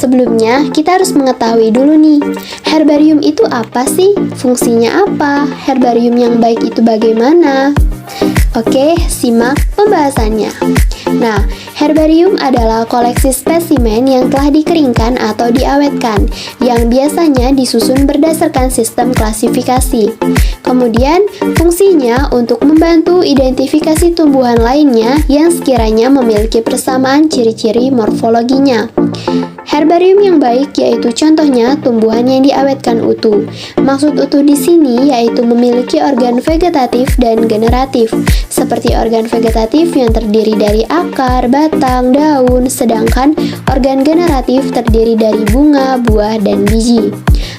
Sebelumnya, kita harus mengetahui dulu nih, herbarium itu apa sih? Fungsinya apa? Herbarium yang baik itu bagaimana? Oke, simak pembahasannya. Nah, herbarium adalah koleksi spesimen yang telah dikeringkan atau diawetkan, yang biasanya disusun berdasarkan sistem klasifikasi. Kemudian, fungsinya untuk membantu identifikasi tumbuhan lainnya yang sekiranya memiliki persamaan ciri-ciri morfologinya. Herbarium yang baik yaitu contohnya tumbuhan yang diawetkan utuh. Maksud utuh di sini yaitu memiliki organ vegetatif dan generatif, seperti organ vegetatif yang terdiri dari akar, batang, daun, sedangkan organ generatif terdiri dari bunga, buah, dan biji.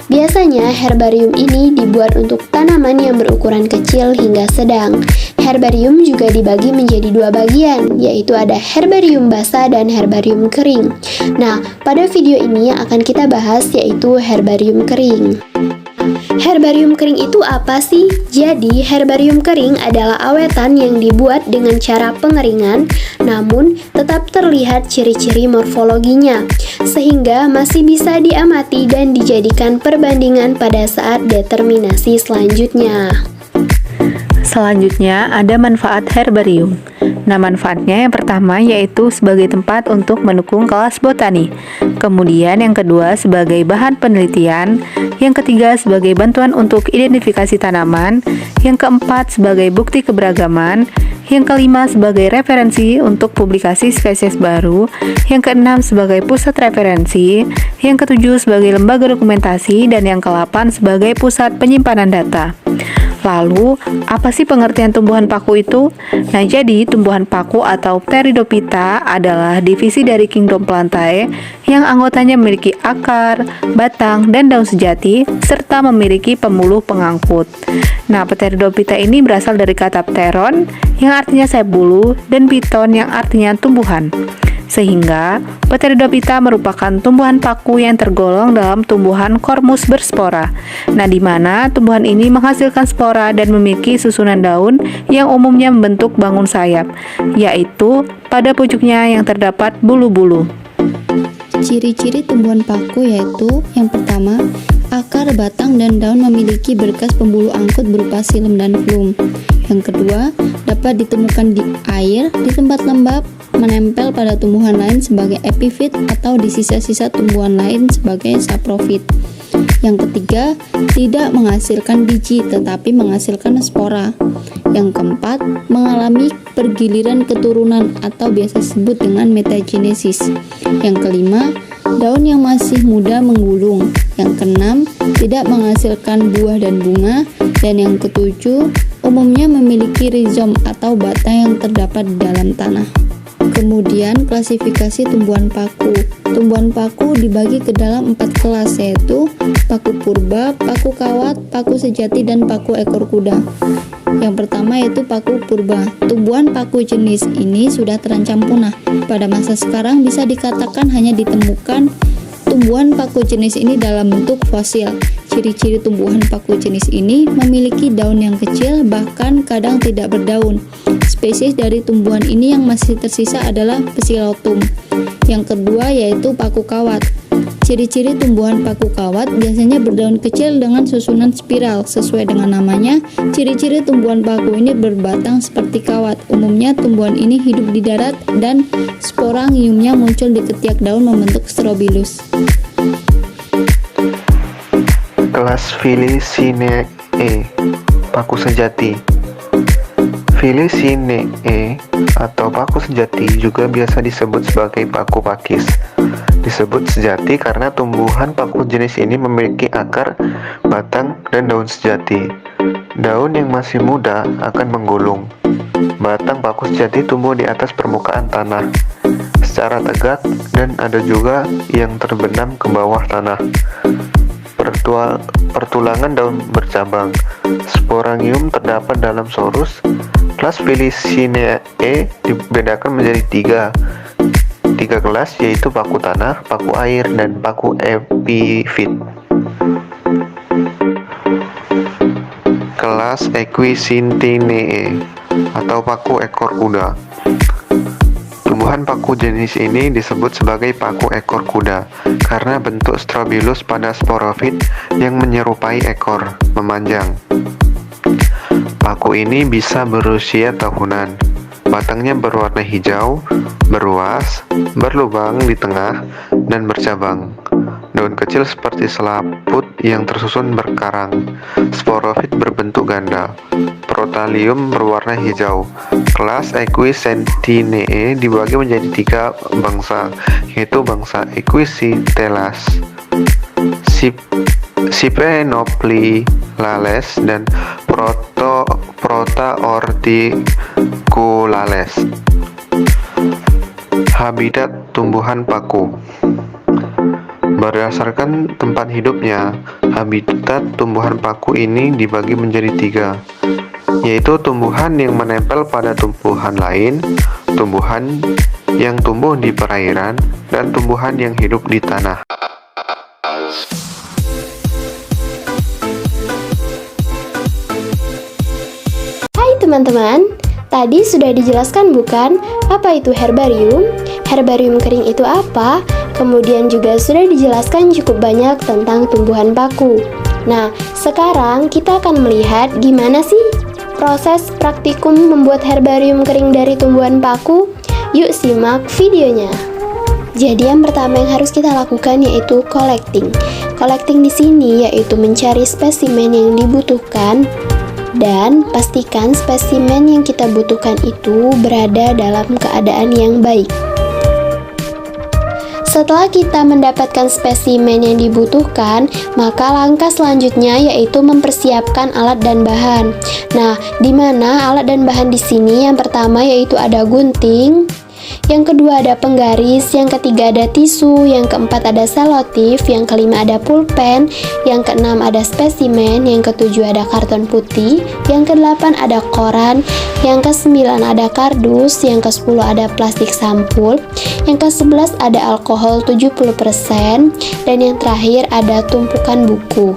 Biasanya herbarium ini dibuat untuk tanaman yang berukuran kecil hingga sedang. Herbarium juga dibagi menjadi dua bagian, yaitu ada herbarium basah dan herbarium kering. Nah, pada video ini yang akan kita bahas yaitu herbarium kering. Herbarium kering itu apa sih? Jadi, herbarium kering adalah awetan yang dibuat dengan cara pengeringan, namun tetap terlihat ciri-ciri morfologinya, sehingga masih bisa diamati dan dijadikan perbandingan pada saat determinasi selanjutnya. Selanjutnya, ada manfaat herbarium. Nah, manfaatnya yang pertama yaitu sebagai tempat untuk mendukung kelas botani. Kemudian yang kedua sebagai bahan penelitian. Yang ketiga sebagai bantuan untuk identifikasi tanaman. Yang keempat sebagai bukti keberagaman. Yang kelima sebagai referensi untuk publikasi spesies baru. Yang keenam sebagai pusat referensi. Yang ketujuh sebagai lembaga dokumentasi. Dan yang kedelapan sebagai pusat penyimpanan data. Lalu, apa sih pengertian tumbuhan paku itu? Nah, jadi tumbuhan paku atau Pteridophyta adalah divisi dari kingdom Plantae yang anggotanya memiliki akar, batang, dan daun sejati, serta memiliki pembuluh pengangkut. Nah, Pteridophyta ini berasal dari kata pteron, yang artinya sayap bulu, dan phyton yang artinya tumbuhan. Sehingga, Pteridophyta merupakan tumbuhan paku yang tergolong dalam tumbuhan kormus berspora. Nah, di mana tumbuhan ini menghasilkan spora dan memiliki susunan daun yang umumnya membentuk bangun sayap, yaitu pada pucuknya yang terdapat bulu-bulu. Ciri-ciri tumbuhan paku yaitu yang pertama, akar, batang, dan daun memiliki berkas pembuluh angkut berupa xilem dan flum. Yang kedua, dapat ditemukan di air, di tempat lembab, menempel pada tumbuhan lain sebagai epifit atau di sisa-sisa tumbuhan lain sebagai saprofit. Yang ketiga, tidak menghasilkan biji tetapi menghasilkan spora. Yang keempat, mengalami pergiliran keturunan atau biasa disebut dengan metagenesis. Yang kelima, daun yang masih muda menggulung. Yang keenam, tidak menghasilkan buah dan bunga. Dan yang ketujuh, umumnya memiliki rizom atau batang yang terdapat di dalam tanah. Kemudian klasifikasi tumbuhan paku. Tumbuhan paku dibagi ke dalam 4 kelas yaitu paku purba, paku kawat, paku sejati, dan paku ekor kuda. Yang pertama yaitu paku purba. Tumbuhan paku jenis ini sudah terancam punah. Pada masa sekarang bisa dikatakan hanya ditemukan tumbuhan paku jenis ini dalam bentuk fosil. Ciri-ciri tumbuhan paku jenis ini memiliki daun yang kecil, bahkan kadang tidak berdaun. Spesies dari tumbuhan ini yang masih tersisa adalah Psilotum. Yang kedua yaitu paku kawat. Ciri-ciri tumbuhan paku kawat biasanya berdaun kecil dengan susunan spiral. Sesuai dengan namanya, ciri-ciri tumbuhan paku ini berbatang seperti kawat. Umumnya tumbuhan ini hidup di darat dan sporangiumnya muncul di ketiak daun membentuk strobilus. Kelas Filicinae, paku sejati. Filicinae atau paku sejati juga biasa disebut sebagai paku pakis. Disebut sejati karena tumbuhan paku jenis ini memiliki akar, batang, dan daun sejati. Daun yang masih muda akan menggulung. Batang paku sejati tumbuh di atas permukaan tanah secara tegak dan ada juga yang terbenam ke bawah tanah. Pertulangan daun bercabang. Sporangium terdapat dalam sorus. Kelas Filicinae dibedakan menjadi tiga kelas, yaitu paku tanah, paku air, dan paku epifit. Kelas Equisintinae atau paku ekor kuda. Tumbuhan paku jenis ini disebut sebagai paku ekor kuda karena bentuk strobilus pada sporofit yang menyerupai ekor memanjang. Paku ini bisa berusia tahunan. Batangnya berwarna hijau, beruas, berlubang di tengah, dan bercabang. Daun kecil seperti selaput yang tersusun berkarang. Sporofit berbentuk ganda. Protalium berwarna hijau. Kelas Equisentinae dibagi menjadi 3 bangsa, yaitu bangsa Equisitelas, Cyprenoplylales, dan Protaorticulalis. Habitat tumbuhan paku. Berdasarkan tempat hidupnya, habitat tumbuhan paku ini dibagi menjadi 3, yaitu tumbuhan yang menempel pada tumbuhan lain, tumbuhan yang tumbuh di perairan, dan tumbuhan yang hidup di tanah. Hai teman-teman, tadi sudah dijelaskan bukan apa itu herbarium? Herbarium kering itu apa? Kemudian juga sudah dijelaskan cukup banyak tentang tumbuhan paku. Nah, sekarang kita akan melihat gimana sih proses praktikum membuat herbarium kering dari tumbuhan paku. Yuk simak videonya. Jadi yang pertama yang harus kita lakukan yaitu collecting. Collecting di sini yaitu mencari spesimen yang dibutuhkan dan pastikan spesimen yang kita butuhkan itu berada dalam keadaan yang baik. Setelah kita mendapatkan spesimen yang dibutuhkan, maka langkah selanjutnya yaitu mempersiapkan alat dan bahan. Nah, di mana alat dan bahan di sini yang pertama yaitu ada gunting, yang kedua ada penggaris, yang ketiga ada tisu, yang keempat ada selotip, yang kelima ada pulpen, yang keenam ada spesimen, yang ketujuh ada karton putih, yang kedelapan ada koran, yang kesembilan ada kardus, yang kesepuluh ada plastik sampul, yang ke-11 ada alkohol 70%, dan yang terakhir ada tumpukan buku.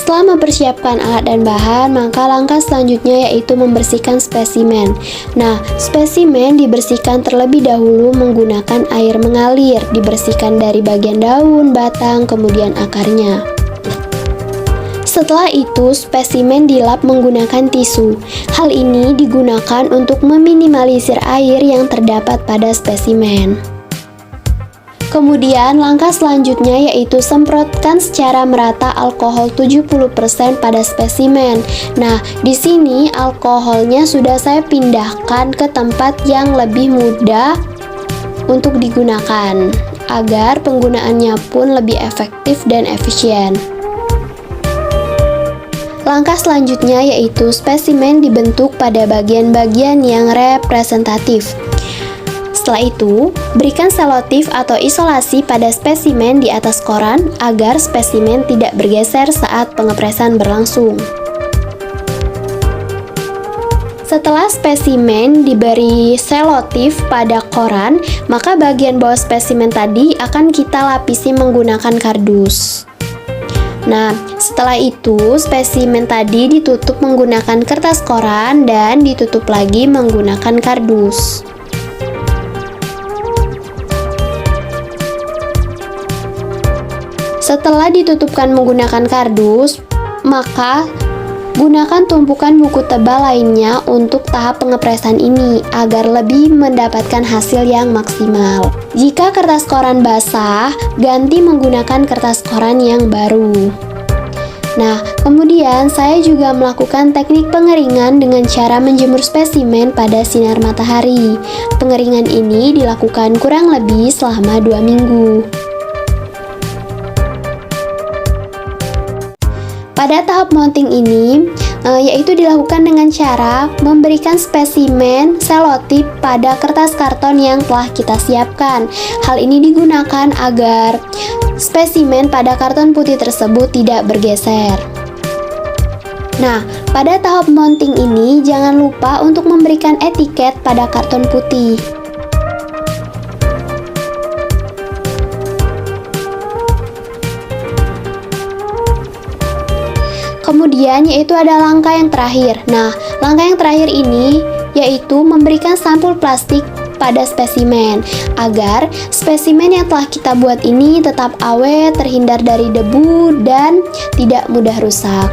Setelah mempersiapkan alat dan bahan, maka langkah selanjutnya yaitu membersihkan spesimen. Nah, spesimen dibersihkan terlebih dahulu menggunakan air mengalir, dibersihkan dari bagian daun, batang, kemudian akarnya. Setelah itu, spesimen dilap menggunakan tisu. Hal ini digunakan untuk meminimalisir air yang terdapat pada spesimen. Kemudian langkah selanjutnya yaitu semprotkan secara merata alkohol 70% pada spesimen. Nah, di sini alkoholnya sudah saya pindahkan ke tempat yang lebih mudah untuk digunakan agar penggunaannya pun lebih efektif dan efisien. Langkah selanjutnya yaitu spesimen dibentuk pada bagian-bagian yang representatif. Setelah itu, berikan selotip atau isolasi pada spesimen di atas koran agar spesimen tidak bergeser saat pengepresan berlangsung. Setelah spesimen diberi selotip pada koran, maka bagian bawah spesimen tadi akan kita lapisi menggunakan kardus. Nah, setelah itu spesimen tadi ditutup menggunakan kertas koran dan ditutup lagi menggunakan kardus. Setelah ditutupkan menggunakan kardus, maka gunakan tumpukan buku tebal lainnya untuk tahap pengepresan ini agar lebih mendapatkan hasil yang maksimal. Jika kertas koran basah, ganti menggunakan kertas koran yang baru. Nah, kemudian saya juga melakukan teknik pengeringan dengan cara menjemur spesimen pada sinar matahari. Pengeringan ini dilakukan kurang lebih selama 2 minggu. Pada tahap mounting ini, yaitu dilakukan dengan cara memberikan spesimen selotip pada kertas karton yang telah kita siapkan. Hal ini digunakan agar spesimen pada karton putih tersebut tidak bergeser. Nah, pada tahap mounting ini jangan lupa untuk memberikan etiket pada karton putih. Kemudian yaitu ada langkah yang terakhir. Nah, langkah yang terakhir ini yaitu memberikan sampul plastik pada spesimen agar spesimen yang telah kita buat ini tetap awet, terhindar dari debu, dan tidak mudah rusak.